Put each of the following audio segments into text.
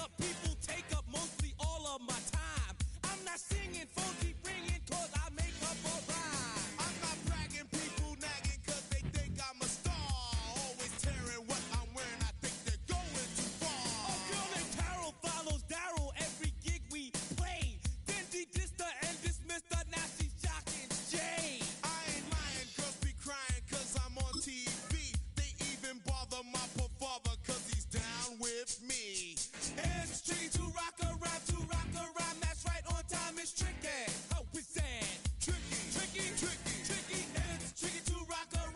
up people take up mostly all of my time. I'm not singing, phones keep ringing, cause I make up a rhyme. I'm not bragging, people nagging, cause they think I'm a star. Always tearing what I'm wearing, I think they're going too far. A girl named Carol follows Daryl every gig we play. Then she dissed her and dismissed her, now she's shocking Jay. I ain't lying, girls be crying, cause I'm on TV. They even bother my poor father, cause he's down with me. It's tricky to rock around, that's right, on time is tricky. How is that? Tricky, tricky, tricky, tricky. It's tricky to rock around,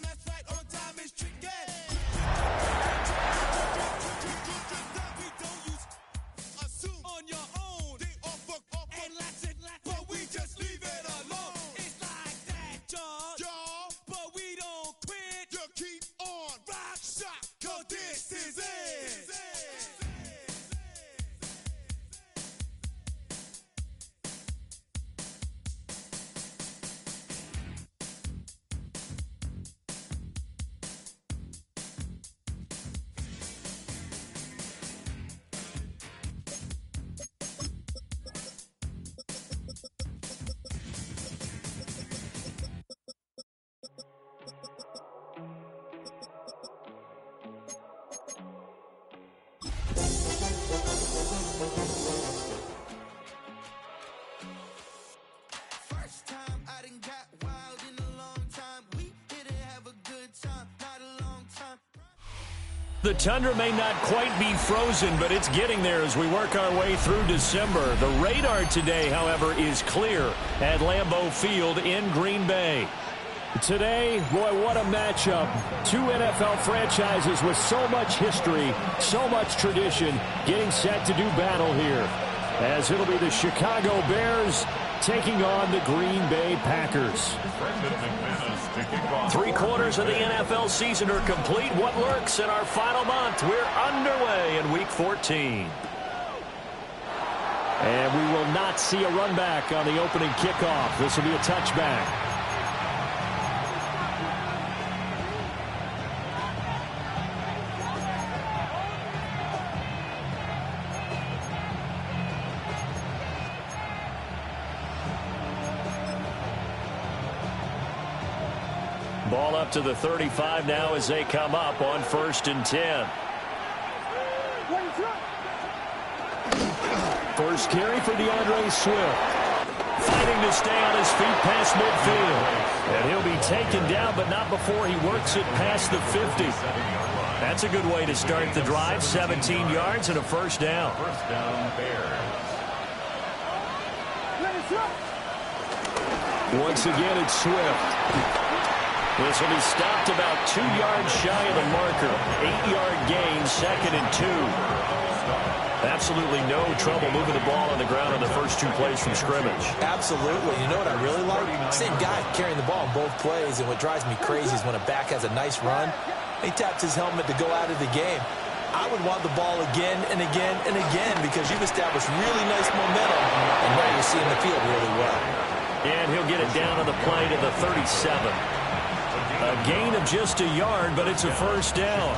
that's right, on time is tricky. We don't use assume on your own. They all fuck up and let's it, but we just leave it alone. It's like that, y'all, but we don't quit. You keep on rock, shock, cause this is it. First time I done got wild in a long time. We didn't have a good time, not a long time. The tundra may not quite be frozen, but it's getting there as we work our way through December. The radar today, however, is clear at Lambeau Field in Green Bay. Today, boy, what a matchup. Two NFL franchises with so much history, so much tradition, getting set to do battle here. As it'll be the Chicago Bears taking on the Green Bay Packers. 3/4 of the NFL season are complete. What lurks in our final month? We're underway in Week 14. And we will not see a run back on the opening kickoff. This will be a touchback. Ball up to the 35 now as they come up on 1st and 10. First carry for DeAndre Swift. Fighting to stay on his feet past midfield. And he'll be taken down, but not before he works it past the 50. That's a good way to start the drive. 17 yards and a first down. First down, Bears. Once again, it's Swift. This will be stopped about 2 yards shy of the marker. 8-yard gain, 2nd and 2. Absolutely no trouble moving the ball on the ground on the first 2 plays from scrimmage. Absolutely. You know what I really like? Same guy carrying the ball in both plays, and what drives me crazy is when a back has a nice run, he taps his helmet to go out of the game. I would want the ball again and again and again because you've established really nice momentum, and now you're seeing the field really well. And he'll get it down on the play to the 37. A gain of just a yard, but it's a first down.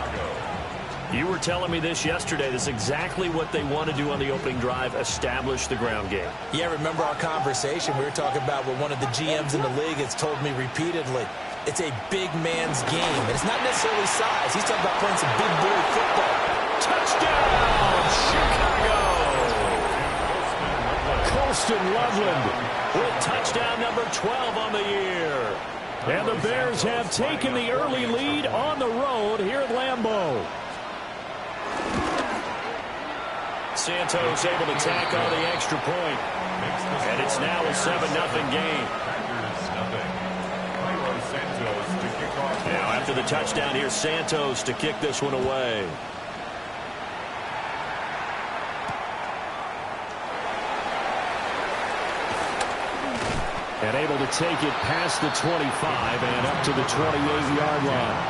You were telling me this yesterday. This is exactly what they want to do on the opening drive, establish the ground game. Yeah, remember our conversation? We were talking about what one of the GMs in the league has told me repeatedly. It's a big man's game, and it's not necessarily size. He's talking about playing some big boy football. Touchdown, Chicago! Colston Loveland with touchdown number 12 on the year. And the Bears have taken the early lead on the road here at Lambeau. Santos able to tack on the extra point. And it's now a 7-0 game. Now after the touchdown, here's Santos to kick this one away. And able to take it past the 25 and up to the 28-yard line.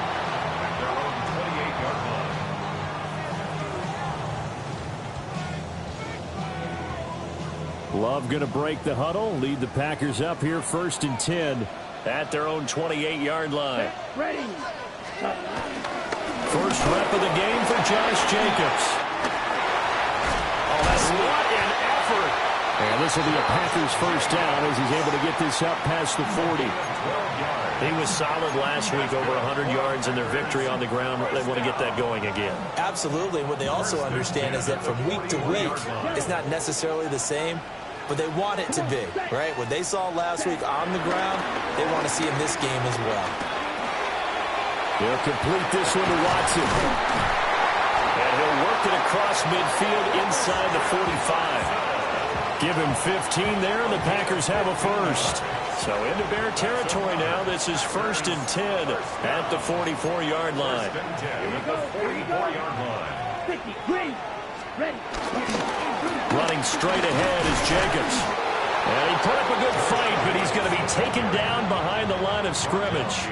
Love going to break the huddle, lead the Packers up here 1st and 10 at their own 28-yard line. Ready. First rep of the game for Josh Jacobs. this will be a Packers first down as he's able to get this up past the 40. He was solid last week, over 100 yards in their victory on the ground. They want to get that going again. Absolutely. What they also understand is that from week to week, it's not necessarily the same, but they want it to be, right? What they saw last week on the ground, they want to see in this game as well. They'll complete this one to Watson. And he'll work it across midfield inside the 45. Give him 15 there, and the Packers have a first. So into Bear territory now. This is 1st and 10 at the 44-yard line. Running straight ahead is Jacobs. And he put up a good fight, but he's going to be taken down behind the line of scrimmage.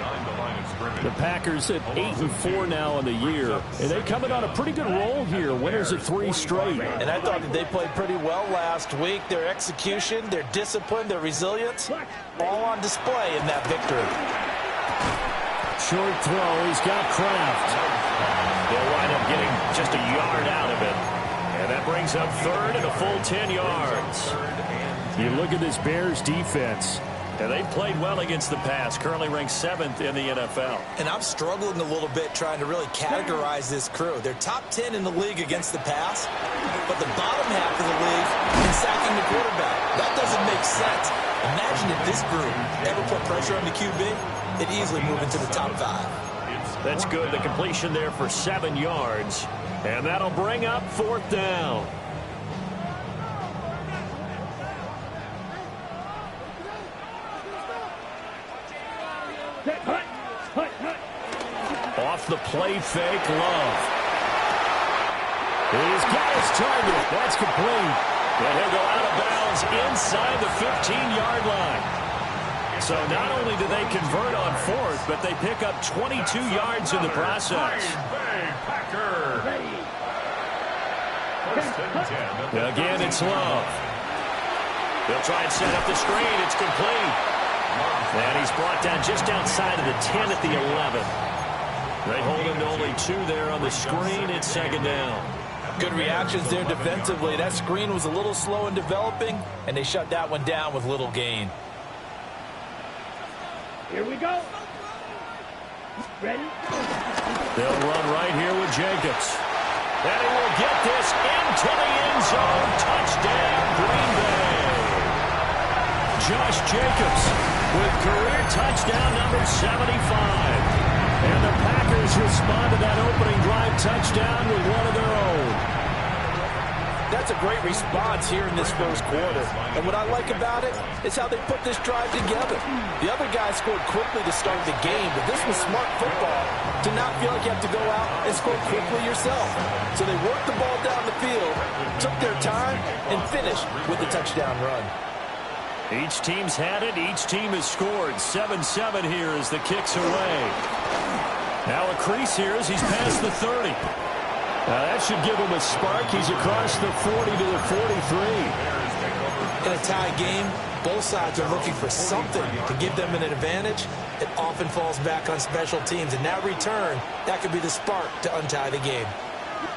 The Packers at 8-4 now in the year, and they coming on a pretty good roll here. Winners of 3 straight. And I thought that they played pretty well last week. Their execution, their discipline, their resilience, all on display in that victory. Short throw. He's got Kraft. They'll wind up getting just a yard out of it. And that brings up 3rd and a full 10 yards. You look at this Bears defense. And they've played well against the pass, currently ranked 7th in the NFL. And I'm struggling a little bit trying to really categorize this crew. They're top 10 in the league against the pass, but the bottom half of the league in sacking the quarterback. That doesn't make sense. Imagine if this group ever put pressure on the QB, it'd easily move into the top 5. That's good. The completion there for 7 yards. And that'll bring up 4th down. Off the play fake, Love. He's got his target. That's complete. And he'll go out of bounds inside the 15-yard line. So not only do they convert on 4th, but they pick up 22 yards in the process. Again, it's Love. They'll try and set up the screen. It's complete. And he's brought down just outside of the 10 at the 11. They hold him to only 2 there on the screen. It's 2nd down. Good reactions there defensively. That screen was a little slow in developing, and they shut that one down with little gain. Here we go. Ready? They'll run right here with Jacobs. And he will get this into the end zone. Touchdown, Green Bay. Josh Jacobs with career touchdown number 75. And the Packers respond to that opening drive touchdown with one of their own. That's a great response here in this first quarter. And what I like about it is how they put this drive together. The other guys scored quickly to start the game, but this was smart football to not feel like you have to go out and score quickly yourself. So they worked the ball down the field, took their time, and finished with the touchdown run. Each team's had it. Each team has scored. 7-7 here as the kick's away. Now a crease here as he's past the 30. Now that should give him a spark. He's across the 40 to the 43. In a tie game, both sides are looking for something to give them an advantage. It often falls back on special teams. And that return, that could be the spark to untie the game.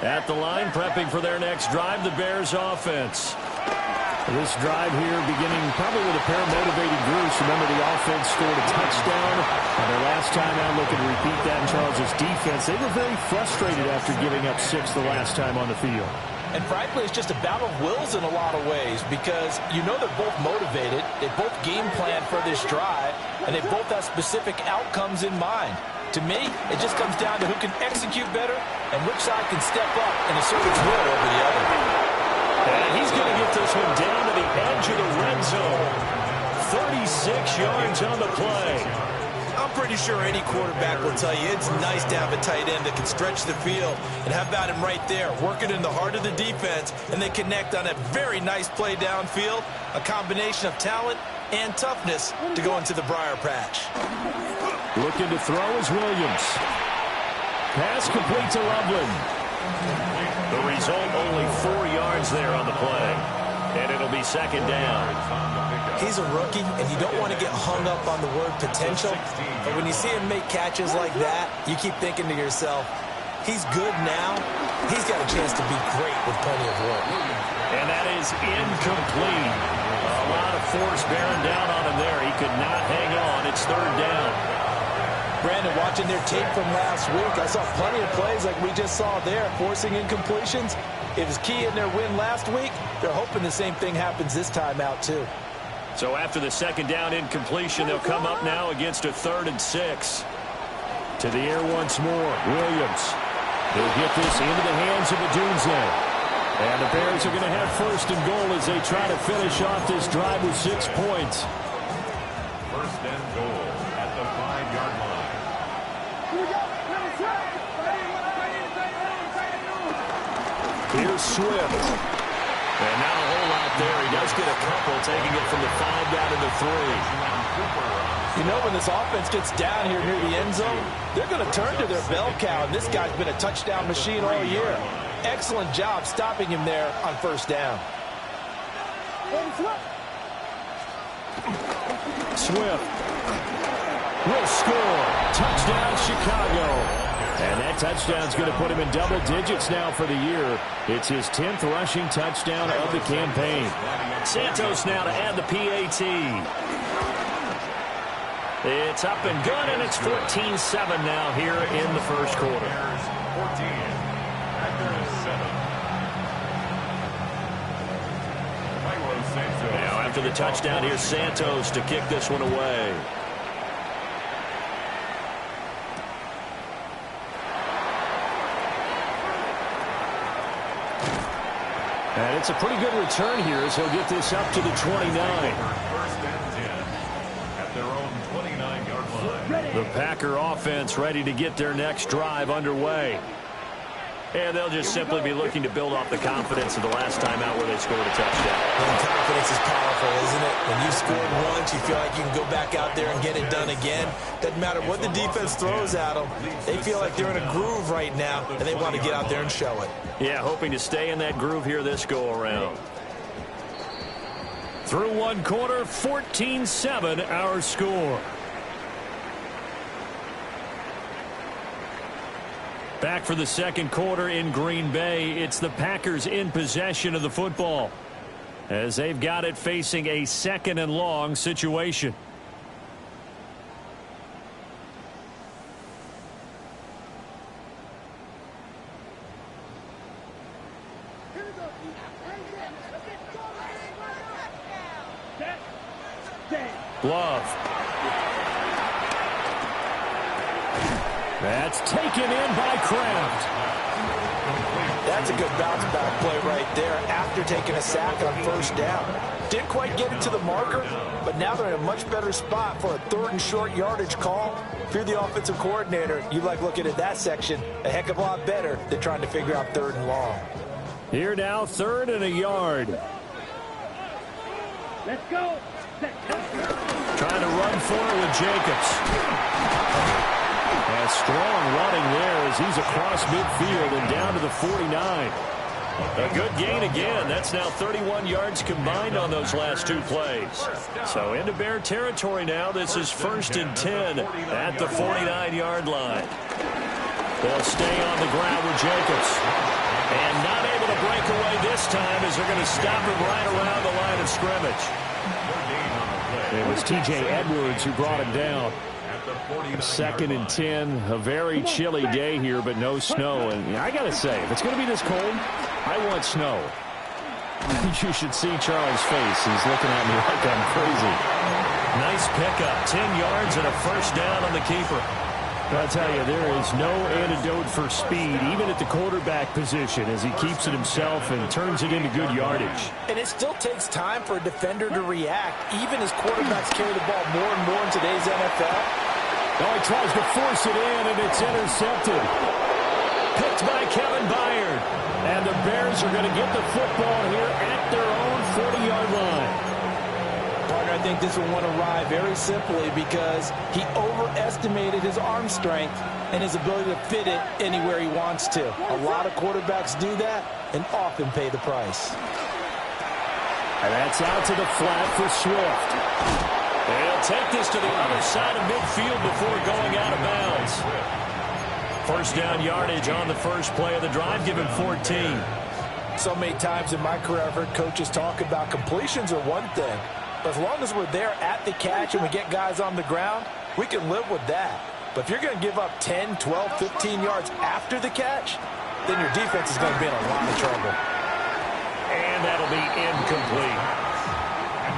At the line, prepping for their next drive, the Bears offense. This drive here beginning probably with a pair of motivated groups. Remember, the offense scored a touchdown. And their last time out, looking to repeat that in Charles' defense. They were very frustrated after giving up 6 the last time on the field. And frankly, it's just a battle of wills in a lot of ways because you know they're both motivated. They both game plan for this drive, and they both have specific outcomes in mind. To me, it just comes down to who can execute better and which side can step up and assert its will over the other. And he's going to get this one down to the edge of the red zone. 36 yards on the play. I'm pretty sure any quarterback will tell you it's nice to have a tight end that can stretch the field. And how about him right there, working in the heart of the defense, and they connect on a very nice play downfield, a combination of talent and toughness to go into the briar patch. Looking to throw is Williams. Pass complete to Loveland. The result, only 4 yards there on the play. And it'll be 2nd down. He's a rookie, and you don't want to get hung up on the word potential. But when you see him make catches like that, you keep thinking to yourself, he's good now, He's got a chance to be great with plenty of room. And that is incomplete. A lot of force bearing down on him there. He could not hang on. It's third down. Brandon, watching their tape from last week, I saw plenty of plays like we just saw there, forcing incompletions. It was key in their win last week. They're hoping the same thing happens this time out, too. So after the second down incompletion, they'll come up now against a 3rd and 6. To the air once more. Williams. He'll get this into the hands of Adunze. And the Bears are going to have 1st and goal as they try to finish off this drive with 6 points. 1st and goal at the 5-yard line. Here's Swift. And not a whole lot there. He does get a couple, taking it from the 5 down to the 3. You know, when this offense gets down here near the end zone, they're going to turn to their bell cow, and this guy's been a touchdown machine all year. Excellent job stopping him there on 1st down. Swift will score. Touchdown, Chicago. And that touchdown's going to put him in double digits now for the year. It's his 10th rushing touchdown of the campaign. Santos now to add the PAT. It's up and good, and it's 14-7 now here in the first quarter. 14 after 7. Now after the touchdown, here's Santos to kick this one away. And it's a pretty good return here as he'll get this up to the 29. 1st and 10 at their own 29-yard line. The Packer offense ready to get their next drive underway. And they'll just simply be looking to build off the confidence of the last time out where they scored a touchdown. And confidence is powerful, isn't it? When you scored once, you feel like you can go back out there and get it done again. Doesn't matter what the defense throws at them. They feel like they're in a groove right now, and they want to get out there and show it. Yeah, hoping to stay in that groove here this go-around. Through one quarter, 14-7 our score. Back for the second quarter in Green Bay. It's the Packers in possession of the football as they've got it facing a 2nd and long situation. Love. That's taken in by Kraft. That's a good bounce-back play right there after taking a sack on 1st down. Didn't quite get it to the marker, but now they're in a much better spot for a 3rd and short yardage call. If you're the offensive coordinator, you like looking at that section a heck of a lot better than trying to figure out 3rd and long. Here now, 3rd and a yard. Let's go. Trying to run for it with Jacobs. And strong running there as he's across midfield and down to the 49. A good gain again. That's now 31 yards combined on those last 2 plays. So into Bear territory now. This is 1st and 10 at the 49-yard line. They'll stay on the ground with Jacobs. And not able to break away this time as they're going to stop him right around the line of scrimmage. It was T.J. Edwards who brought him down. 2nd and 10, a very chilly day here, but no snow. And I got to say, if it's going to be this cold, I want snow. You should see Charlie's face. He's looking at me like I'm crazy. Nice pickup, 10 yards and a 1st down on the keeper. I'll tell you, there is no antidote for speed, even at the quarterback position, as he keeps it himself and turns it into good yardage. And it still takes time for a defender to react, even as quarterbacks carry the ball more and more in today's NFL. Oh, he tries to force it in, and it's intercepted. Picked by Kevin Byard. And the Bears are going to get the football here at their own 40-yard line. I think this one to ride very simply because he overestimated his arm strength and his ability to fit it anywhere he wants to. A lot of quarterbacks do that and often pay the price. And that's out to the flat for Swift. He'll take this to the other side of midfield before going out of bounds. First down yardage on the first play of the drive, give him 14. So many times in my career I've heard coaches talk about completions are one thing. But as long as we're there at the catch and we get guys on the ground, we can live with that. But if you're going to give up 10, 12, 15 yards after the catch, then your defense is going to be in a lot of trouble. And that'll be incomplete.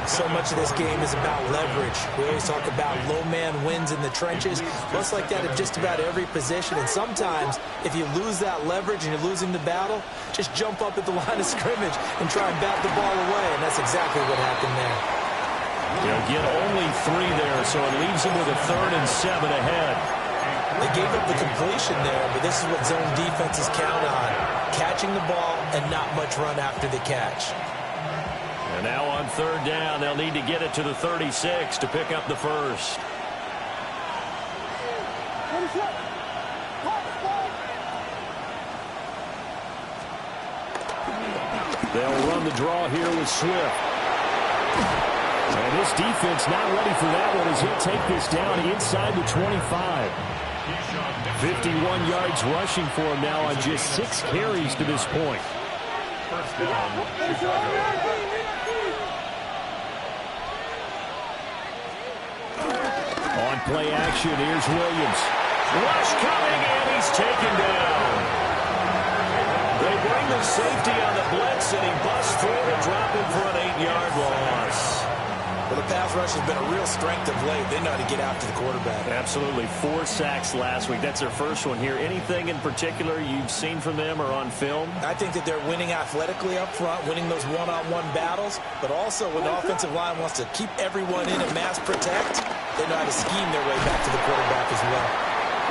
So much of this game is about leverage. We always talk about low man wins in the trenches. Well, it's like that in just about every position. And sometimes, if you lose that leverage and you're losing the battle, just jump up at the line of scrimmage and try and bat the ball away. And that's exactly what happened there. They'll get only 3 there, so it leaves them with a 3rd and 7 ahead. They gave up the completion there, but this is what zone defenses count on. Catching the ball and not much run after the catch. And now on 3rd down, they'll need to get it to the 36 to pick up the first. They'll run the draw here with Swift. And this defense not ready for that one as he'll take this down inside the 25. 51 yards rushing for him now on just 6 carries to this point. First down, Chicago. On play action, here's Williams. Rush coming, and he's taken down. They bring the safety on the blitz, and he busts through and drop him for an 8-yard loss. Well, the pass rush has been a real strength of late. They know how to get after the quarterback. Absolutely. 4 sacks last week. That's their first one here. Anything in particular you've seen from them or on film? I think that they're winning athletically up front, winning those one-on-one battles, but also when the offensive line wants to keep everyone in and mass protect, they know how to scheme their way back to the quarterback as well.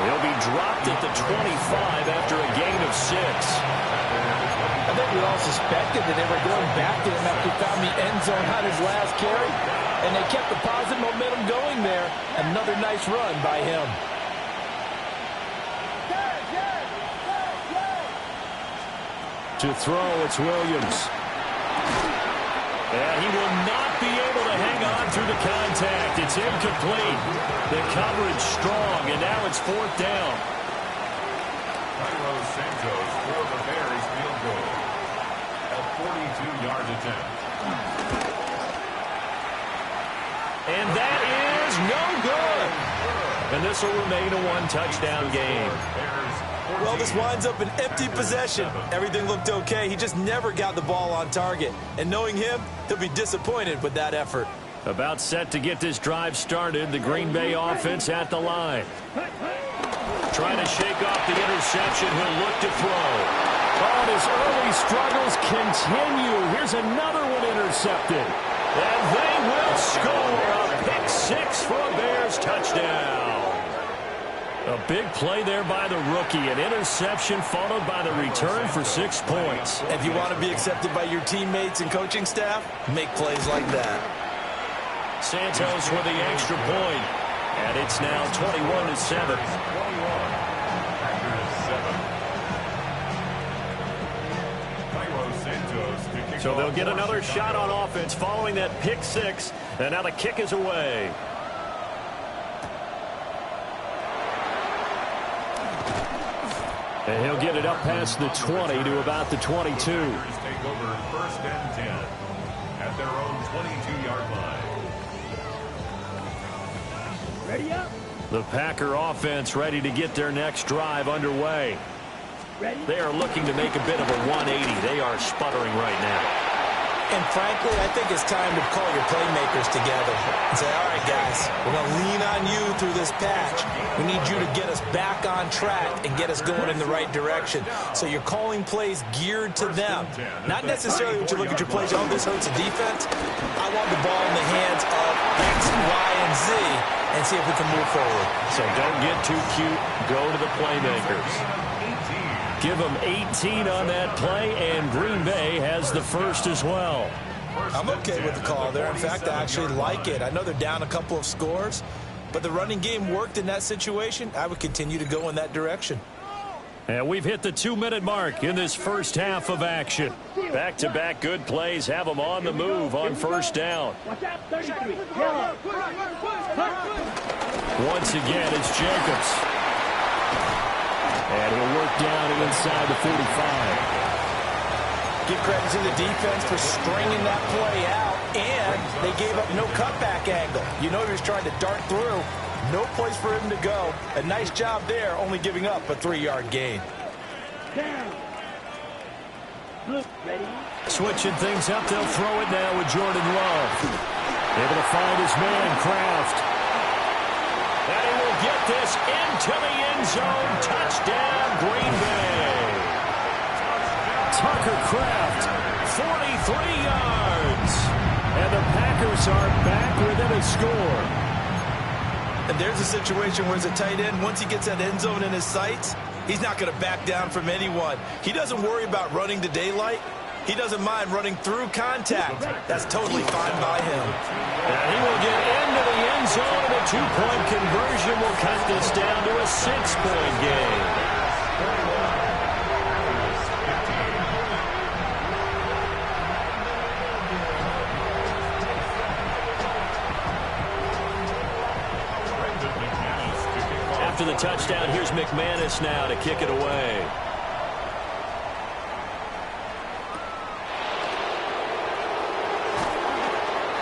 He'll be dropped at the 25 after a gain of 6. I think we all suspected that they were going back to him after he found the end zone on his last carry, and they kept the positive momentum going there. Another nice run by him. To throw, it's Williams. And he will not be able to hang on through the contact. It's incomplete. The coverage strong, and now it's 4th down. Santos for the Bears field goal. A 42-yard attempt. And that is no good. And this will remain a 1-touchdown game. Well, this winds up an empty possession. Everything looked okay. He just never got the ball on target. And knowing him, he'll be disappointed with that effort. About set to get this drive started. The Green Bay offense at the line. Trying to shake off the interception. He'll look to throw. Oh, his early struggles continue. Here's another one intercepted. And they will score a pick 6 for a Bears touchdown. A big play there by the rookie. An interception followed by the return for 6 points. If you want to be accepted by your teammates and coaching staff, make plays like that. Santos with the extra point. And it's now 21-7. So they'll get another shot on offense following that pick 6. And now the kick is away. And he'll get it up past the 20 to about the 22. Take over 1st and 10 at their own 22-yard line. Ready up. The Packer offense ready to get their next drive underway. Ready? They are looking to make a bit of a 180. They are sputtering right now. And frankly, I think it's time to call your playmakers together and say, all right, guys, we're going to lean on you through this patch. We need you to get us back on track and get us going in the right direction. So you're calling plays geared to them. Not necessarily when you look at your plays, oh, this hurts the defense. I want the ball in the hands of X, Y, and Z and see if we can move forward. So don't get too cute. Go to the playmakers. Give them 18 on that play, and Green Bay has the first as well. I'm okay with the call there. In fact, I actually like it. I know they're down a couple of scores, but the running game worked in that situation. I would continue to go in that direction. And we've hit the 2-minute mark in this first half of action. Back-to-back good plays have them on the move on 1st down. Watch out, 33. Once again, it's Jacobs. And he'll work down inside the 45. Give credit to the defense for stringing that play out, and they gave up no cutback angle. You know he was trying to dart through. No place for him to go. A nice job there, only giving up a 3-yard gain. Down. Look, ready. Switching things up, they'll throw it now with Jordan Love. Able to find his man, Kraft. And he will get this into the end zone. Touchdown, Green Bay. Tucker Kraft, 43 yards. And the Packers are back within a score. And there's a situation where as a tight end, once he gets that end zone in his sights, he's not going to back down from anyone. He doesn't worry about running to daylight. He doesn't mind running through contact. That's totally fine by him. And he will get into the end zone, and a 2-point conversion will cut this down to a 6-point game. After the touchdown, here's McManus now to kick it away.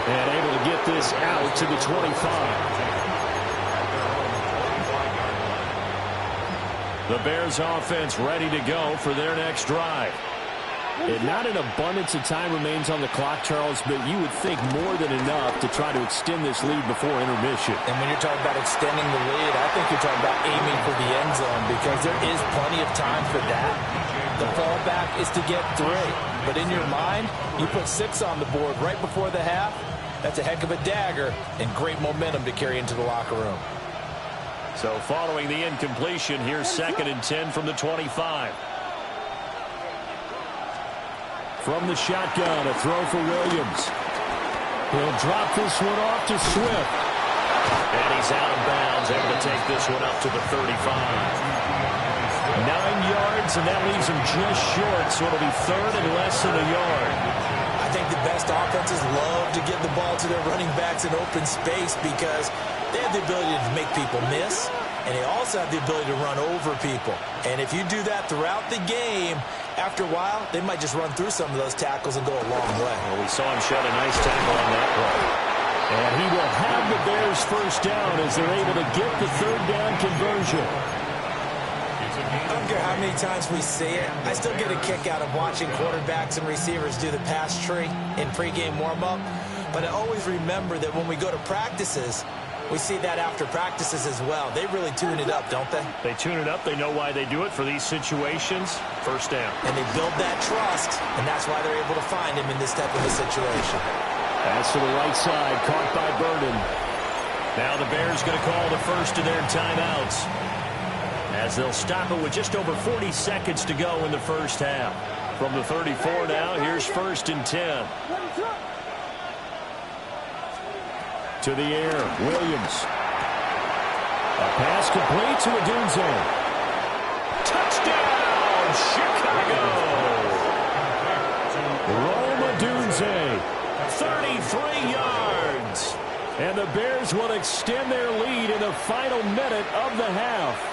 And able to get this out to the 25. The Bears offense ready to go for their next drive. And not an abundance of time remains on the clock, Charles, but you would think more than enough to try to extend this lead before intermission. And when you're talking about extending the lead, I think you're talking about aiming for the end zone because there is plenty of time for that. The fallback is to get 3. But in your mind, you put 6 on the board right before the half. That's a heck of a dagger and great momentum to carry into the locker room. So following the incompletion, here's 2nd and 10 from the 25. From the shotgun, a throw for Williams. He'll drop this one off to Swift. And he's out of bounds, able to take this one up to the 35. 9 yards, and that leaves him just short, so it'll be 3rd and less than a yard. I think the best offenses love to give the ball to their running backs in open space because they have the ability to make people miss, and they also have the ability to run over people. And if you do that throughout the game, after a while, they might just run through some of those tackles and go a long way. Well, we saw him shed a nice tackle on that play. And he will have the Bears first down as they're able to get the 3rd down conversion. I don't care how many times we see it. I still get a kick out of watching quarterbacks and receivers do the pass tree in pregame warm-up. But I always remember that when we go to practices, we see that after practices as well. They really tune it up, don't they? They tune it up. They know why they do it for these situations. First down. And they build that trust, and that's why they're able to find him in this type of a situation. Pass to the right side, caught by Burden. Now the Bears going to call the first of their timeouts, as they'll stop it with just over 40 seconds to go in the first half. From the 34 now, here's 1st and 10. To the air, Williams. A pass complete to Odunze. Touchdown, Chicago! Rome Odunze, 33 yards. And the Bears will extend their lead in the final minute of the half.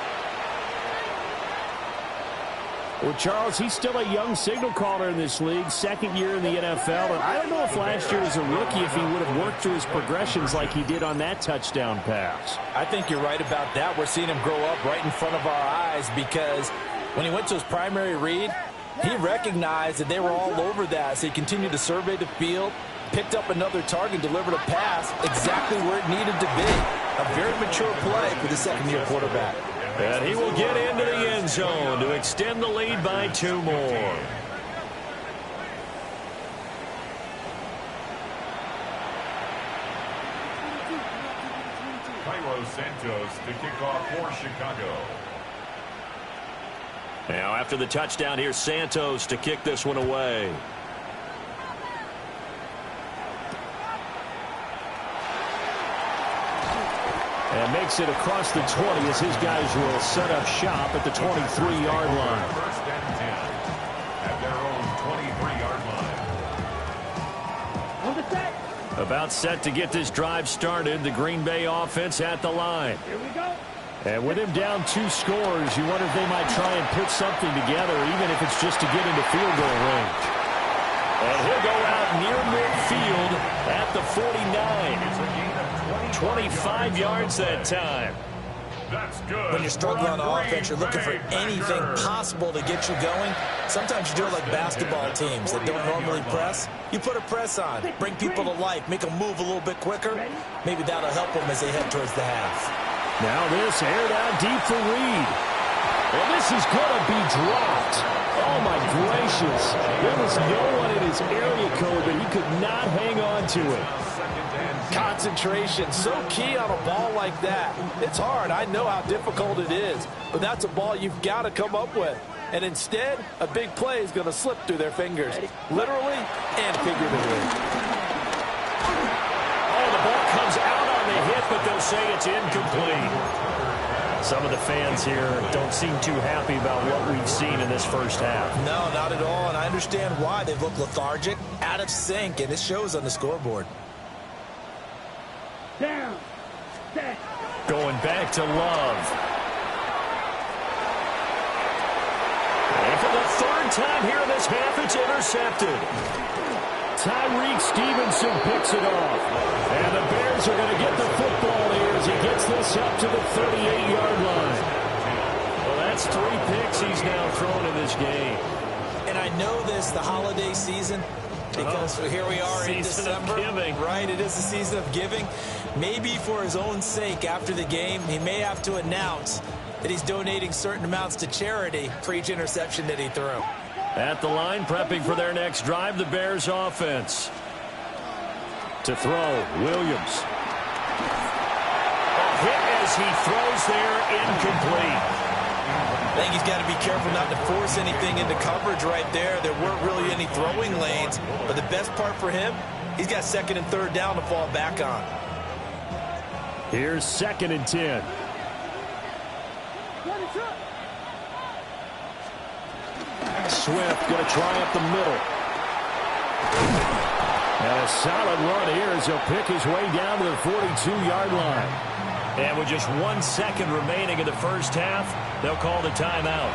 Well, Charles, he's still a young signal caller in this league, 2nd year in the NFL, and I don't know if last year as a rookie if he would have worked through his progressions like he did on that touchdown pass. I think you're right about that. We're seeing him grow up right in front of our eyes because when he went to his primary read, he recognized that they were all over that, so he continued to survey the field, picked up another target, delivered a pass exactly where it needed to be. A very mature play for the 2nd-year quarterback. And he will get into the end zone to extend the lead by 2 more. Cairo Santos to kick off for Chicago. Now after the touchdown, here's Santos to kick this one away. And makes it across the 20 as his guys will set up shop at the 23-yard line. 1st and 10 at their own 23-yard line. On the set. About set to get this drive started. The Green Bay offense at the line. Here we go. And with him down 2 scores, you wonder if they might try and put something together, even if it's just to get into field goal range. And he'll go out near midfield at the 49. 25 yards that time. That's good. When you're struggling on offense, you're looking for anything possible to get you going. Sometimes you do it like basketball teams that don't normally press. You put a press on, bring people to life, make them move a little bit quicker. Maybe that'll help them as they head towards the half. Now this aired out deep for Reed. And this is going to be dropped. Oh, my gracious. There was no one in his area code, but he could not hang on to it. Concentration, so key on a ball like that. It's hard. I know how difficult it is, but that's a ball you've got to come up with. And instead, a big play is going to slip through their fingers, literally and figuratively. Oh, the ball comes out on the hit, but they'll say it's incomplete. Some of the fans here don't seem too happy about what we've seen in this first half. No, not at all, and I understand why. They've looked lethargic, out of sync, and it shows on the scoreboard. Down. Set. Going back to Love. And for the 3rd time here in this half, it's intercepted. Tyreek Stevenson picks it off. And the Bears are going to get the football here as he gets this up to the 38-yard line. Well, that's 3 picks he's now thrown in this game. And I know this, the holiday season, because here we are in December. Right, it is the season of giving. Maybe for his own sake after the game, he may have to announce that he's donating certain amounts to charity for each interception that he threw. At the line, prepping for their next drive, the Bears offense. To throw, Williams. A hit as he throws there, incomplete. I think he's got to be careful not to force anything into coverage right there. There weren't really any throwing lanes, but the best part for him, he's got 2nd and 3rd down to fall back on. Here's 2nd and 10. Swift going to try up the middle. And a solid run here as he'll pick his way down to the 42-yard line. And with just 1 second remaining in the first half, they'll call the timeout.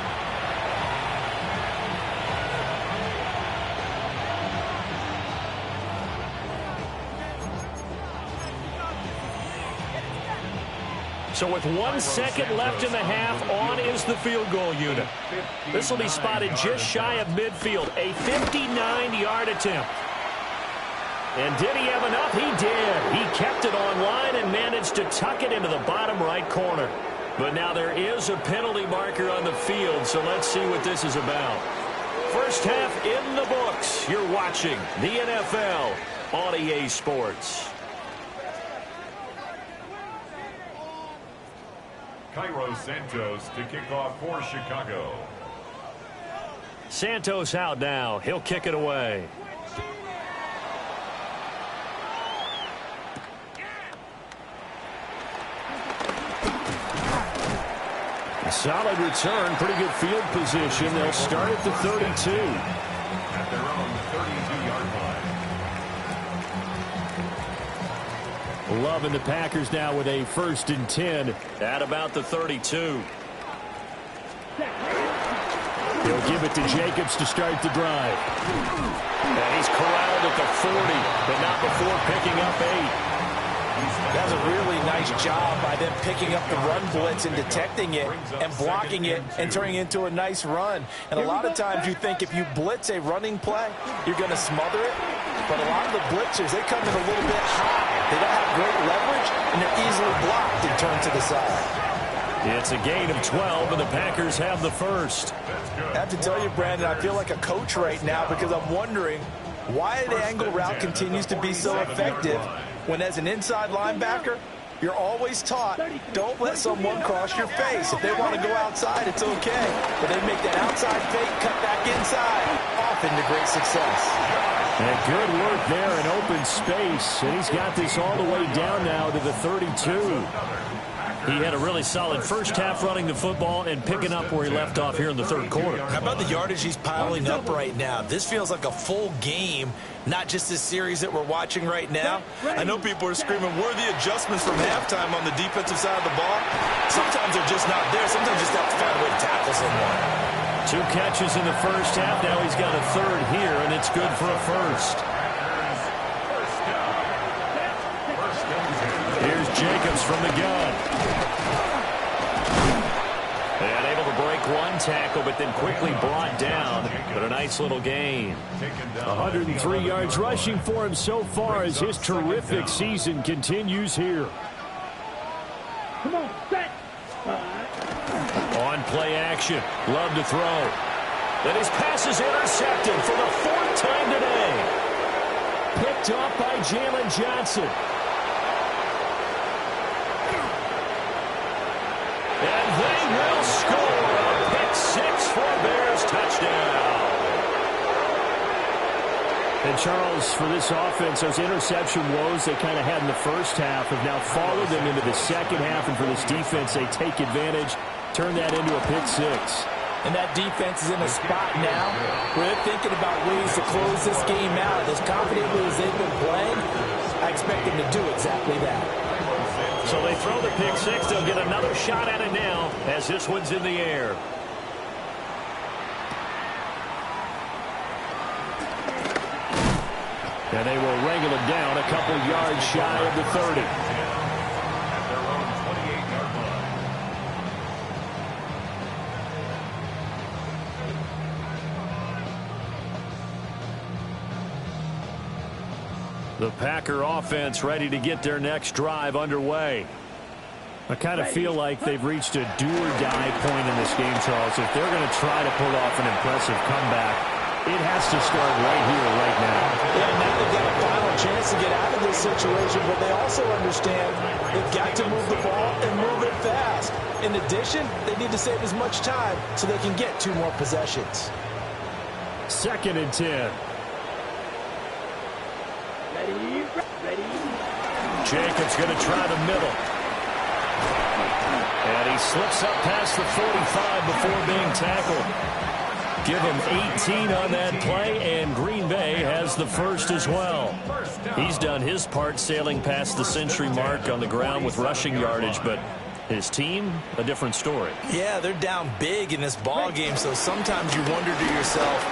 So with 1 second left in the half, on is the field goal unit. This will be spotted just shy of midfield, a 59-yard attempt. And did he have enough? He did. He kept it on line and managed to tuck it into the bottom right corner. But now there is a penalty marker on the field, so let's see what this is about. First half in the books. You're watching the NFL on EA Sports. Cairo Santos to kick off for Chicago. Santos out now. He'll kick it away. A solid return. Pretty good field position. They'll start at the 32. At their own 32-yard line. Love and the Packers now with a 1st and 10 at about the 32. He'll give it to Jacobs to start the drive. And he's corralled at the 40, but not before picking up 8. That's a really nice job by them picking up the run blitz and detecting it and blocking it and turning it into a nice run. And a lot of times you think if you blitz a running play, you're going to smother it. But a lot of the blitzers, they come in a little bit high. They don't have great leverage, and they're easily blocked and turned to the side. It's a gain of 12, and the Packers have the first. I have to tell you, Brandon, I feel like a coach right now because I'm wondering why the angle route continues to be so effective when as an inside linebacker, you're always taught, don't let someone cross your face. If they want to go outside, it's okay. But they make that outside fake, cut back inside, often to great success. And good work there in open space. And he's got this all the way down now to the 32. He had a really solid first half running the football and picking up where he left off here in the third quarter. How about the yardage he's piling up right now? This feels like a full game, not just this series that we're watching right now. I know people are screaming, where are the adjustments from halftime on the defensive side of the ball? Sometimes they're just not there. Sometimes you just have to find a way to tackle someone. 2 catches in the first half. Now he's got a third here, and it's good for a first. Here's Jacobs from the gun. And able to break one tackle, but then quickly brought down. But a nice little gain. 103 yards rushing for him so far as his terrific season continues here. Come on, set. On play action. Love to throw. Then his pass is intercepted for the 4th time today. Picked off by Jalen Johnson. And they will score a pick 6 for a Bears touchdown. And Charles, for this offense, those interception woes they kind of had in the first half have now followed them into the second half. And for this defense, they take advantage, turn that into a pick 6. And that defense is in a spot now where they're thinking about ways to close this game out. As confidently as they've been playing, I expect them to do exactly that. So they throw the pick 6. They'll get another shot at it now as this one's in the air. And they will wrangle it down a couple yards shy of the 30. At their own 28-yard line. The Packer offense ready to get their next drive underway. I kind of feel like they've reached a do-or-die point in this game, Charles. If they're going to try to pull off an impressive comeback, it has to start right here, right now. Yeah, now they've got a final chance to get out of this situation, but they also understand they've got to move the ball and move it fast. In addition, they need to save as much time so they can get 2 more possessions. 2nd and 10. Ready. Jacobs going to try the middle. And he slips up past the 45 before being tackled. Give him 18 on that play, and Green Bay has the first as well. He's done his part sailing past the century mark on the ground with rushing yardage, but his team, a different story. Yeah, they're down big in this ball game, so sometimes you wonder to yourself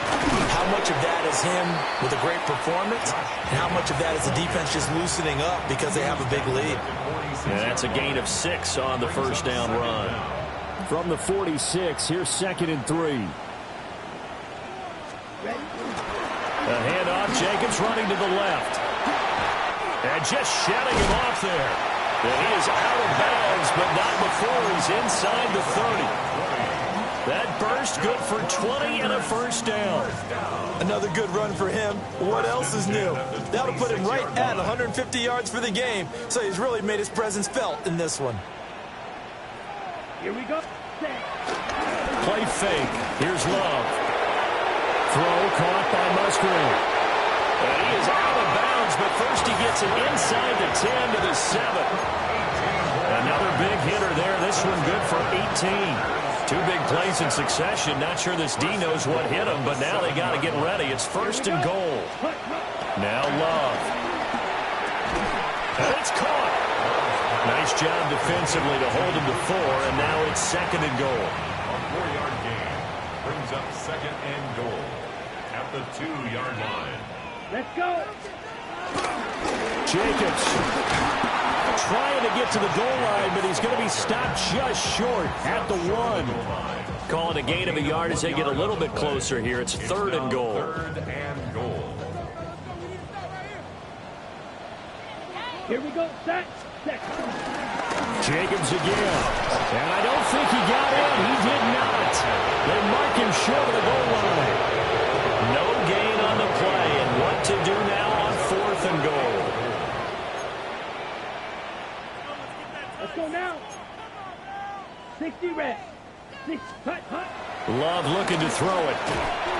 how much of that is him with a great performance and how much of that is the defense just loosening up because they have a big lead. And that's a gain of 6 on the first down run. From the 46, here's 2nd and 3. A handoff, Jacobs running to the left. And just shedding him off there. And he is out of bounds, but not before he's inside the 30. That burst good for 20 and a first down. Another good run for him. What else is new? That'll put him right at 150 yards for the game, so he's really made his presence felt in this one. Here we go. Set. Play fake. Here's Love. Throw caught by Musgrave. And he is out of bounds, but first he gets it inside the 10 to the 7. Another big hitter there. This one good for 18. 2 big plays in succession. Not sure this D knows what hit him, but now they got to get ready. It's 1st and goal. Now Love. And it's caught. Nice job defensively to hold him to 4, and now it's 2nd and goal. A 4-yard gain brings up 2nd and goal at the 2-yard line. Let's go. Jacobs trying to get to the goal line, but he's going to be stopped just short at the 1. Calling a gain of a yard as they get a little bit closer here. It's 3rd and goal. 3rd and goal. Here we go. Set. Jacobs again. And I don't think he got in. He did not. They mark him short of the goal line. No gain on the play. And what to do now on 4th and goal. Let's go now. 60 red. 6 hut. Love looking to throw it.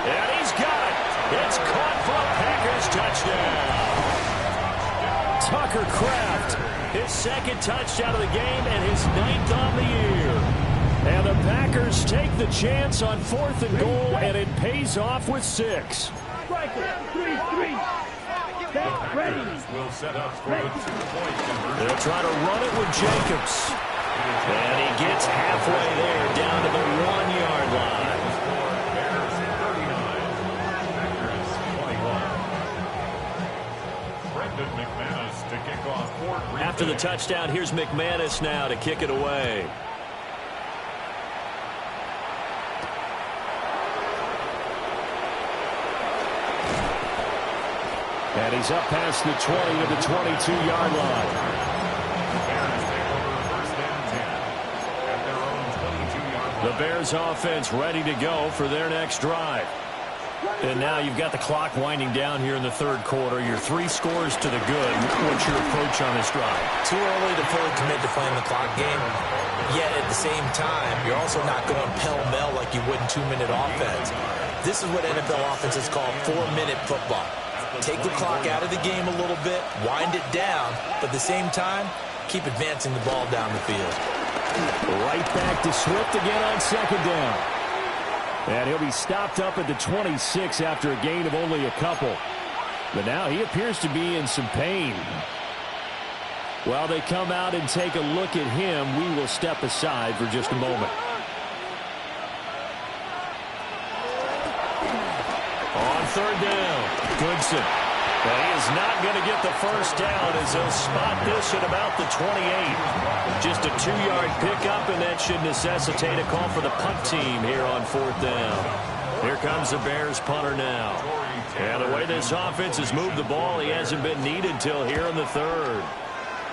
And he's got it. It's caught for a Packers touchdown. Tucker Kraft His second touchdown of the game and his 9th on the year. And the Packers take the chance on 4th and goal, and it pays off with 6. Ready. Will set up for the 2-point conversion. They'll try to run it with Jacobs. And he gets halfway there, down to the 1-yard line. Bears 39, Packers 21. Brendan McManus to kick off for Green After the Bay. touchdown, here's McManus now to kick it away. And he's up past the 20 to the 22-yard line. Bears take over first and 10 at their own 22-yard line. The Bears offense ready to go for their next drive. And now you've got the clock winding down here in the third quarter. You're 3 scores to the good. What's your approach on this drive? Too early to fully commit to playing the clock game. Yet at the same time, you're also not going pell-mell like you would in 2-minute offense. This is what NFL offenses call 4-minute football. Take the clock out of the game a little bit, wind it down, but at the same time, keep advancing the ball down the field. Right back to Swift again on second down. And he'll be stopped up at the 26 after a gain of only a couple. But now he appears to be in some pain. While they come out and take a look at him, we will step aside for just a moment. On third down, Goodson. And he is not going to get the first down as they'll spot this at about the 28. Just a 2-yard pickup, and that should necessitate a call for the punt team here on 4th down. Here comes the Bears punter now. And the way this offense has moved the ball, he hasn't been needed till here in the third.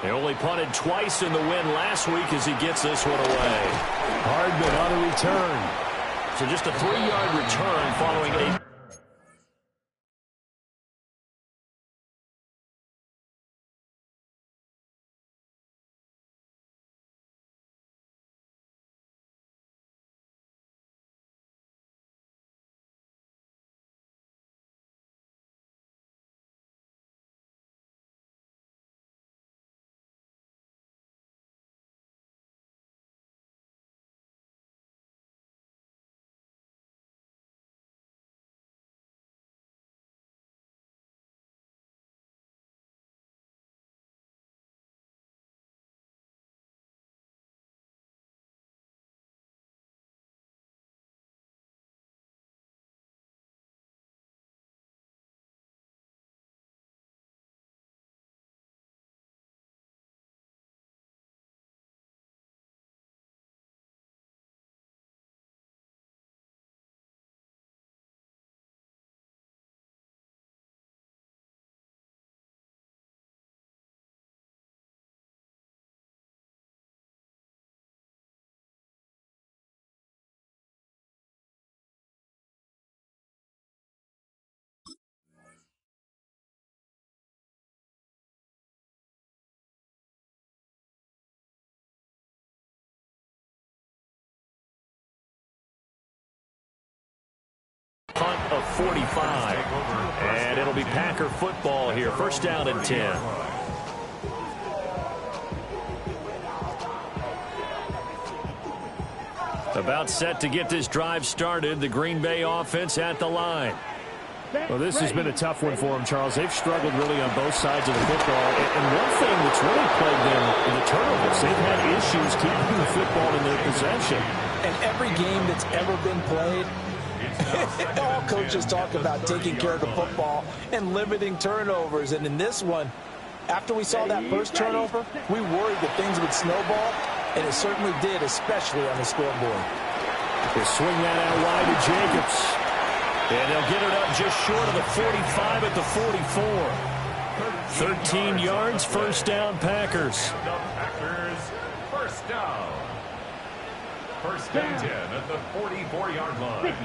They only punted twice in the win last week as he gets this one away. Hardman on a return. So just a 3-yard return following a... punt of 45. And it'll be Packer football here. First down and 10. About set to get this drive started. The Green Bay offense at the line. Well, this has been a tough one for them, Charles. They've struggled really on both sides of the football. And one thing that's really plagued them in the turnovers, they've had issues keeping the football in their possession. And every game that's ever been played, all coaches talk about taking care of the football and limiting turnovers. And in this one, after we saw that first turnover, we worried that things would snowball, and it certainly did, especially on the scoreboard. They swing that out wide to Jacobs. And they'll get it up just short of the 45 at the 44. 13 yards, first down, Packers. Packers, first down. First and 10 at the 44-yard line.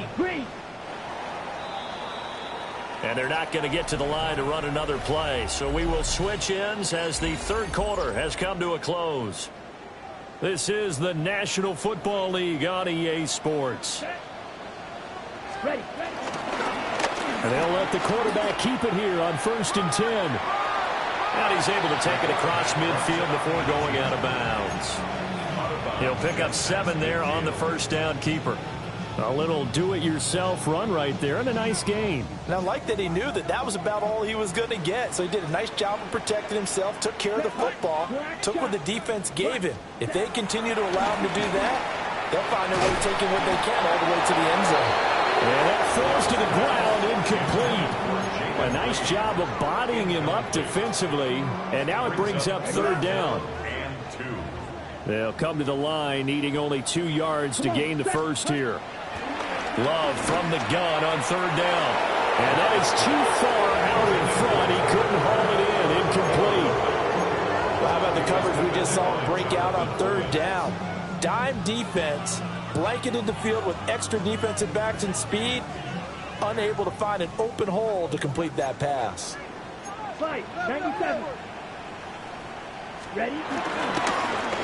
And they're not going to get to the line to run another play. So we will switch ends as the third quarter has come to a close. This is the National Football League on EA Sports. And they'll let the quarterback keep it here on 1st and 10. And he's able to take it across midfield before going out of bounds. He'll pick up 7 there on the first down keeper. A little do-it-yourself run right there and a nice gain. And I like that he knew that that was about all he was going to get. So he did a nice job of protecting himself, took care of the football, took what the defense gave him. If they continue to allow him to do that, they'll find a way of taking what they can all the way to the end zone. And that falls to the ground, incomplete. A nice job of bodying him up defensively, and now it brings up third down. They'll come to the line, needing only 2 yards to gain the first here. Love from the gun on third down. And that is too far out in front. He couldn't haul it in. Incomplete. Well, how about the coverage we just saw him break out on third down? Dime defense, blanketed the field with extra defensive backs and speed, unable to find an open hole to complete that pass. Slide, 97. Ready?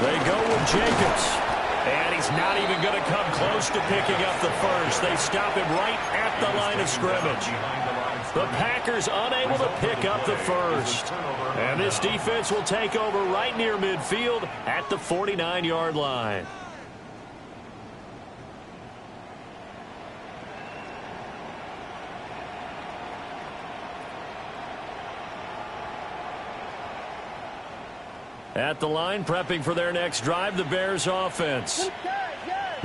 They go with Jacobs. And he's not even going to come close to picking up the first. They stop him right at the line of scrimmage. The Packers unable to pick up the first. And this defense will take over right near midfield at the 49-yard line. At the line, prepping for their next drive, the Bears offense.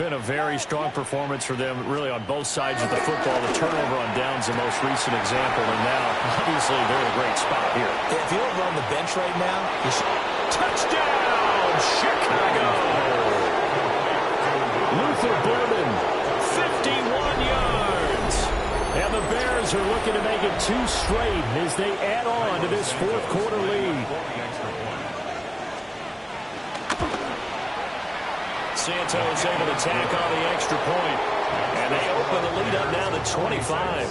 Been a very strong performance for them, really, on both sides of the football. The turnover on downs the most recent example, and now, obviously, they're in a great spot here. Yeah, if you don't run the bench right now, you should... Touchdown, Chicago! Luther Burden, 51 yards. And the Bears are looking to make it 2 straight as they add on to this fourth-quarter lead. Santos able to tack on the extra point. And they open the lead up now to 25.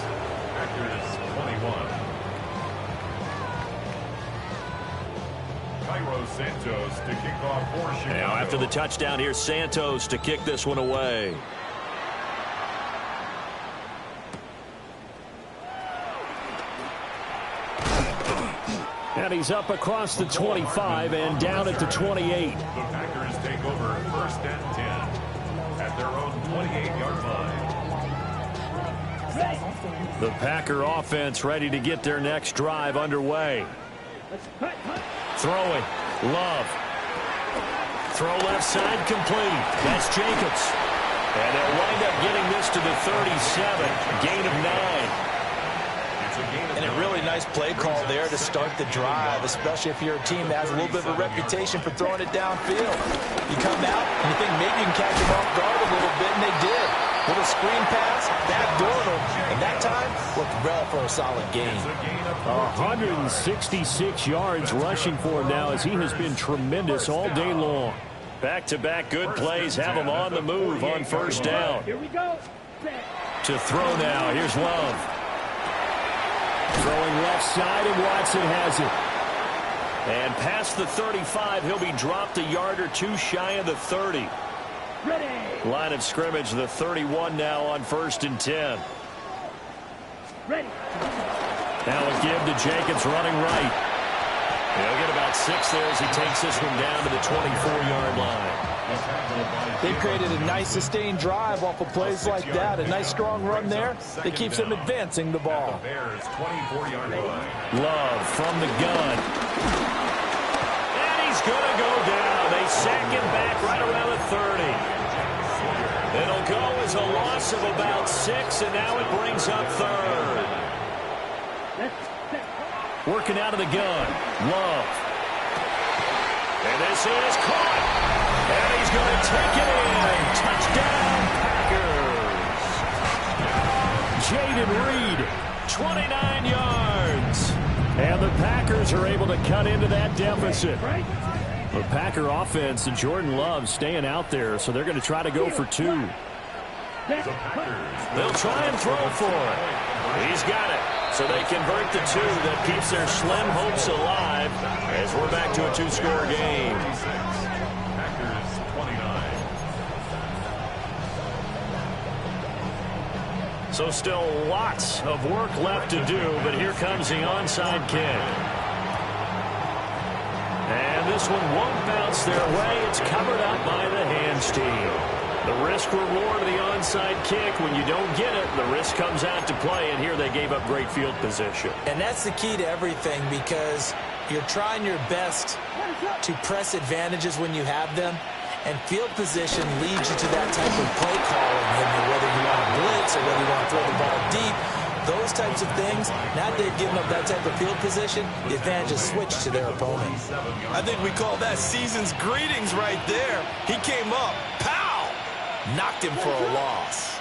Santos to kick off for Chicago. Now after the touchdown, here's Santos to kick this one away. And he's up across the 25 and down at the 28. The Packers take over first and 10 at their own 28-yard line. The Packer offense ready to get their next drive underway. Throwing. Love. Throw left side complete. That's Jacobs. And they'll wind up getting this to the 37. Gain of 9. And a really nice play call there to start the drive, especially if you're a team that has a little bit of a reputation for throwing it downfield. You come out and you think maybe you can catch them off guard a little bit, and they did. Little screen pass, backdoor them, and that time worked well for a solid gain. 166 yards rushing for him now as he has been tremendous all day long. Back-to-back good plays have him on the move on first down. Here we go. To throw now, here's Love. Throwing left side, and Watson has it. And past the 35, he'll be dropped a yard or 2 shy of the 30. Ready. Line of scrimmage, the 31 now on first and 10. Ready. Now a give to Jacobs running right. He'll get about 6 there as he takes this one down to the 24-yard line. They've created a nice sustained drive off of plays like that. A nice strong run there that keeps them advancing the ball. Bears 24-yard line. Love from the gun. And he's going to go down. They sack him back right around the 30. It'll go as a loss of about 6, and now it brings up third. Working out of the gun. Love. And this is caught. And he's going to take it in. Touchdown, Packers. Jaden Reed, 29 yards. And the Packers are able to cut into that deficit. The Packer offense and Jordan Love staying out there, so they're going to try to go for 2. They'll try and throw for it. He's got it. So they convert the 2 that keeps their slim hopes alive as we're back to a 2-score game. Packers 29. So still lots of work left to do, but here comes the onside kick. And this one won't bounce their way. It's covered up by the hands team. The risk reward of the onside kick. When you don't get it, the risk comes out to play, and here they gave up great field position. And that's the key to everything, because you're trying your best to press advantages when you have them, and field position leads you to that type of play calling, whether you want to blitz or whether you want to throw the ball deep. Those types of things, now they've given up that type of field position, the advantage is switched to their opponent. I think we call that season's greetings right there. He came up, pow! Knocked him for a loss.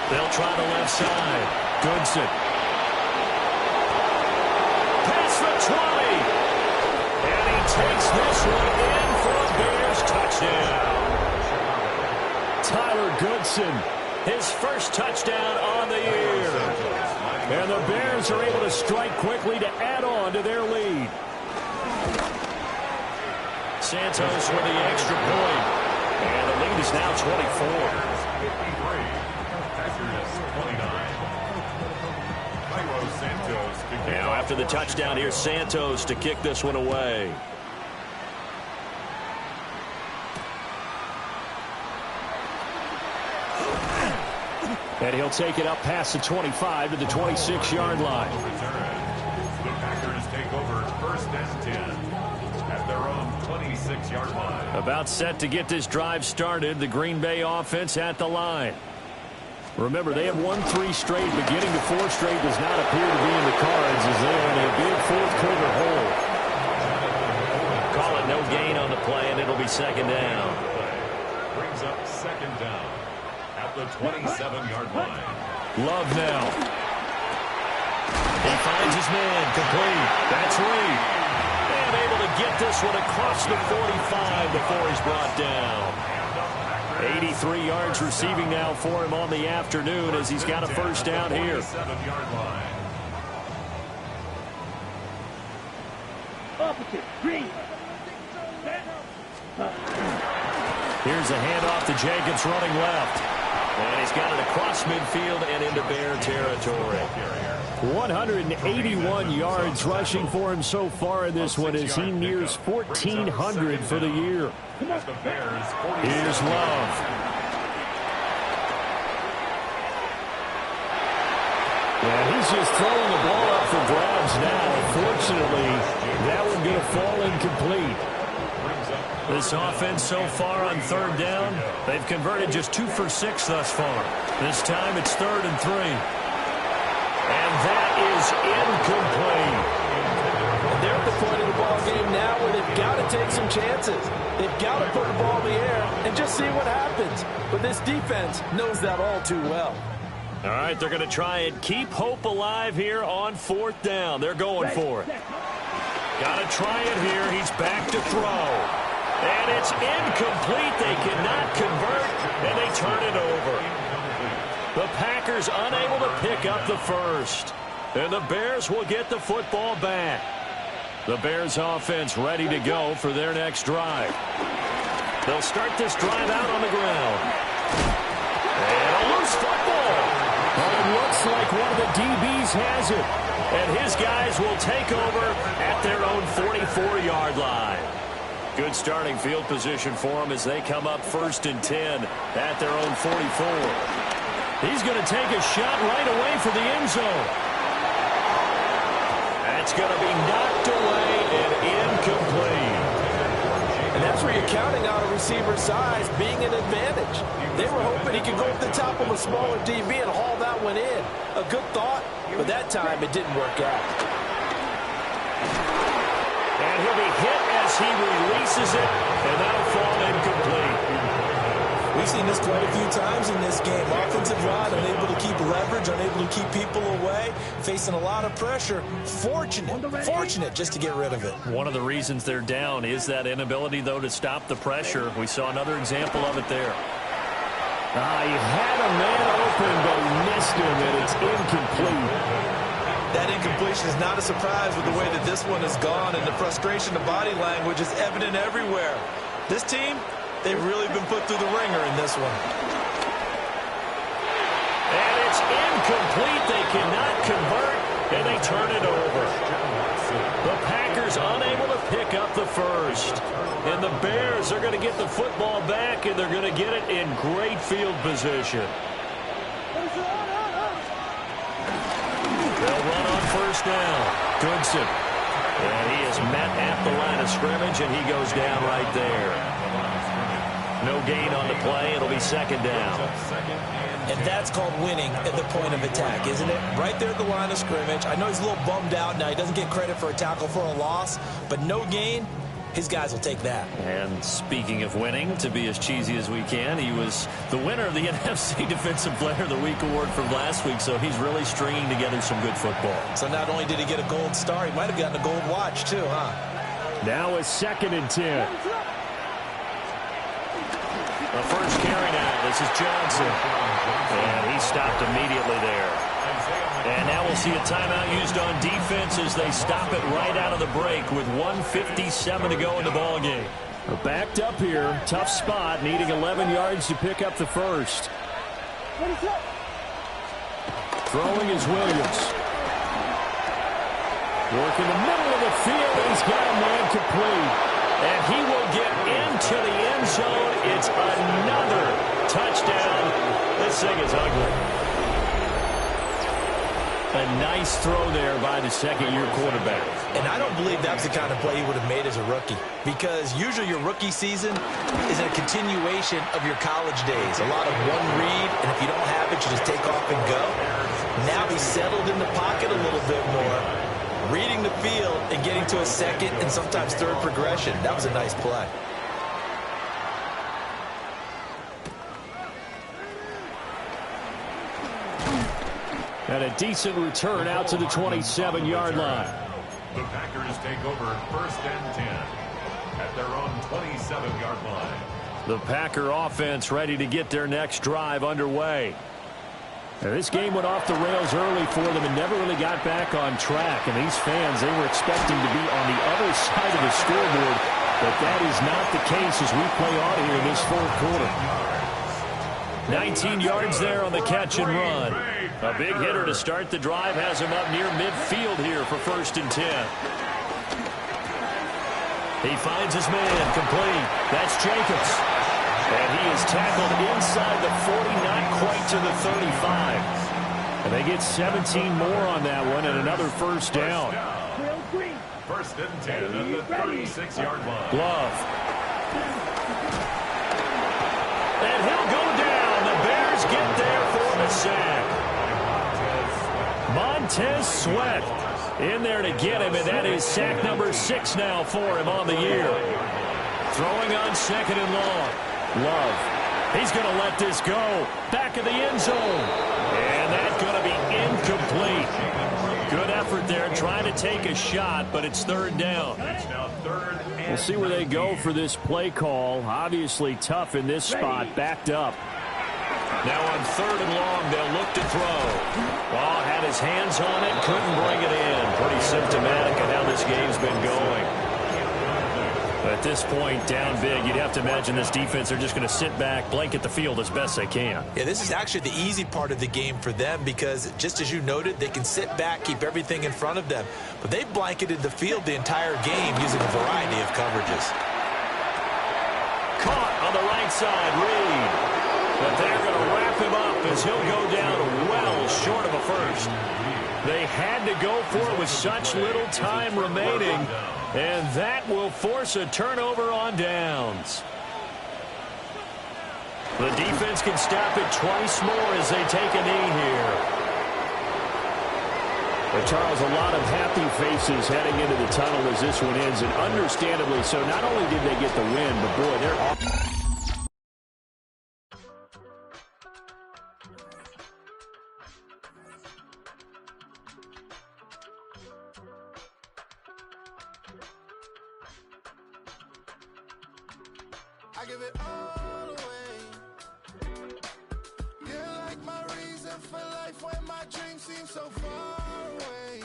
They'll try the left side. Goodson. Pass the 20. And he takes this one in for a Bears touchdown. Tyler Goodson, his first touchdown on the year. And the Bears are able to strike quickly to add on to their lead. Santos with the extra point. And the lead is now 24. 53. Packers 29. Now after the touchdown, here's Santos to kick this one away. And he'll take it up past the 25 to the 26-yard line. The Packers take over first and 10 at their own 26-yard line. About set to get this drive started. The Green Bay offense at the line. Remember, they have won 3 straight, but getting to 4 straight does not appear to be in the cards as they're in a big fourth-quarter hole. Call it no gain on the play, and it'll be second down. Brings up second down at the 27-yard line. Love now. He finds his man. Complete. That's Reed. And able to get this one across the 45 before he's brought down. 83 yards receiving now for him on the afternoon as he's got a first down here. 7-yard line. Opposite. Green. Here's a handoff to Jacobs running left. And he's got it across midfield and into Bear territory. 181 yards rushing for him so far in this one as he nears 1,400 for the year. Here's Love. Yeah, he's just throwing the ball up for grabs now. Fortunately, that one going to fall incomplete. This offense so far on third down, they've converted just 2 for 6 thus far. This time it's 3rd and 3. And that is incomplete. And they're at the point of the ball game now where they've got to take some chances. They've got to put the ball in the air and just see what happens. But this defense knows that all too well. All right, they're going to try and keep hope alive here on 4th down. They're going for it. Got to try it here. He's back to throw. And it's incomplete. They cannot convert, and they turn it over. The Packers unable to pick up the first. And the Bears will get the football back. The Bears offense ready to go for their next drive. They'll start this drive out on the ground. And a loose football. Well, it looks like one of the DBs has it. And his guys will take over at their own 44-yard line. Good starting field position for them as they come up 1st and 10 at their own 44. He's going to take a shot right away for the end zone. That's going to be knocked away and incomplete. And that's where you're counting on a receiver's size being an advantage. They were hoping he could go up the top of a smaller DB and haul that one in. A good thought, but that time it didn't work out. And he'll be hit as he releases it, and that'll fall incomplete. We've seen this quite a few times in this game. Offensive line unable to keep leverage, unable to keep people away, facing a lot of pressure. Fortunate just to get rid of it. One of the reasons they're down is that inability, though, to stop the pressure. We saw another example of it there. He had a man open, but he missed him, and it's incomplete. That incompletion is not a surprise with the way that this one has gone, and the frustration of body language is evident everywhere. This team, they've really been put through the ringer in this one. And it's incomplete. They cannot convert, and they turn it over. first. And the Bears are going to get the football back, and they're going to get it in great field position. They'll run on first down. Goodson. And he is met at the line of scrimmage, and he goes down right there. No gain on the play. It'll be second down. And that's called winning at the point of attack, isn't it? Right there at the line of scrimmage. I know he's a little bummed out now. He doesn't get credit for a tackle for a loss, but no gain, his guys will take that. And speaking of winning, to be as cheesy as we can, he was the winner of the NFC Defensive Player of the Week award from last week, so he's really stringing together some good football. So not only did he get a gold star, he might have gotten a gold watch too, huh? Now it's 2nd and 10. The first carry now. This is Johnson. And he stopped immediately there. And now we'll see a timeout used on defense as they stop it right out of the break with 1:57 to go in the ballgame. Backed up here. Tough spot. Needing 11 yards to pick up the first. Throwing is Williams. Work in the middle of the field. He's got a man complete. And he will get into the end zone. It's another touchdown. This thing is ugly. A nice throw there by the second-year quarterback. And I don't believe that's the kind of play he would have made as a rookie, because usually your rookie season is a continuation of your college days. A lot of one read, and if you don't have it, you just take off and go. Now he's settled in the pocket a little bit more, reading the field and getting to a second and sometimes third progression. That was a nice play. And a decent return out to the 27-yard line. The Packers take over 1st and 10 at their own 27-yard line. The Packer offense ready to get their next drive underway. Now, this game went off the rails early for them and never really got back on track. And these fans, they were expecting to be on the other side of the scoreboard, but that is not the case as we play on here in this fourth quarter. 19 yards there on the catch and run. A big hitter to start the drive has him up near midfield here for 1st and 10. He finds his man complete. That's Jacobs. And he is tackled inside the 40, not quite to the 35. And they get 17 more on that one and another first down. 1st and 10 at the 36-yard line. Glove. And he'll go down. The Bears get there for the sack. Montez Sweat in there to get him, and that is sack number 6 now for him on the year. Throwing on 2nd and long. Love. He's going to let this go. Back of the end zone. And that's going to be incomplete. Good effort there trying to take a shot, but it's 3rd down. We'll see where they go for this play call. Obviously tough in this spot, backed up. Now on 3rd and long, they'll look to throw. Well, had his hands on it, couldn't bring it in. Pretty symptomatic of how this game's been going. At this point, down big, you'd have to imagine this defense are just going to sit back, blanket the field as best they can. Yeah, this is actually the easy part of the game for them because, just as you noted, they can sit back, keep everything in front of them. But they've blanketed the field the entire game using a variety of coverages. Caught on the right side, Reed. But they're going to wrap him up as he'll go down well short of a first. They had to go for it with such little time remaining. And that will force a turnover on downs. The defense can stop it twice more as they take a knee here. But Charles, a lot of happy faces heading into the tunnel as this one ends, and understandably so. Not only did they get the win, but boy, they're off. I give it all away. You're like my reason for life when my dreams seem so far away.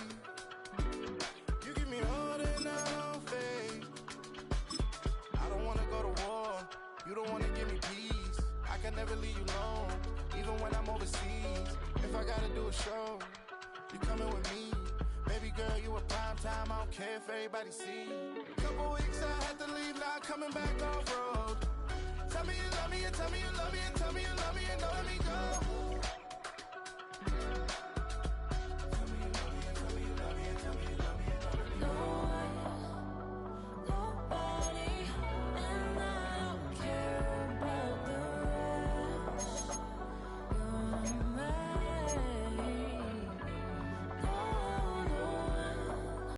You give me all that I don't fade. I don't wanna go to war. You don't wanna give me peace. I can never leave you alone, even when I'm overseas. If I gotta do a show, you coming with me. baby girl, you a prime time. I don't care if everybody see you. Couple weeks I had to leave, now coming back off road. Tell me you love me and tell me you love me and tell me you love me and don't let me go.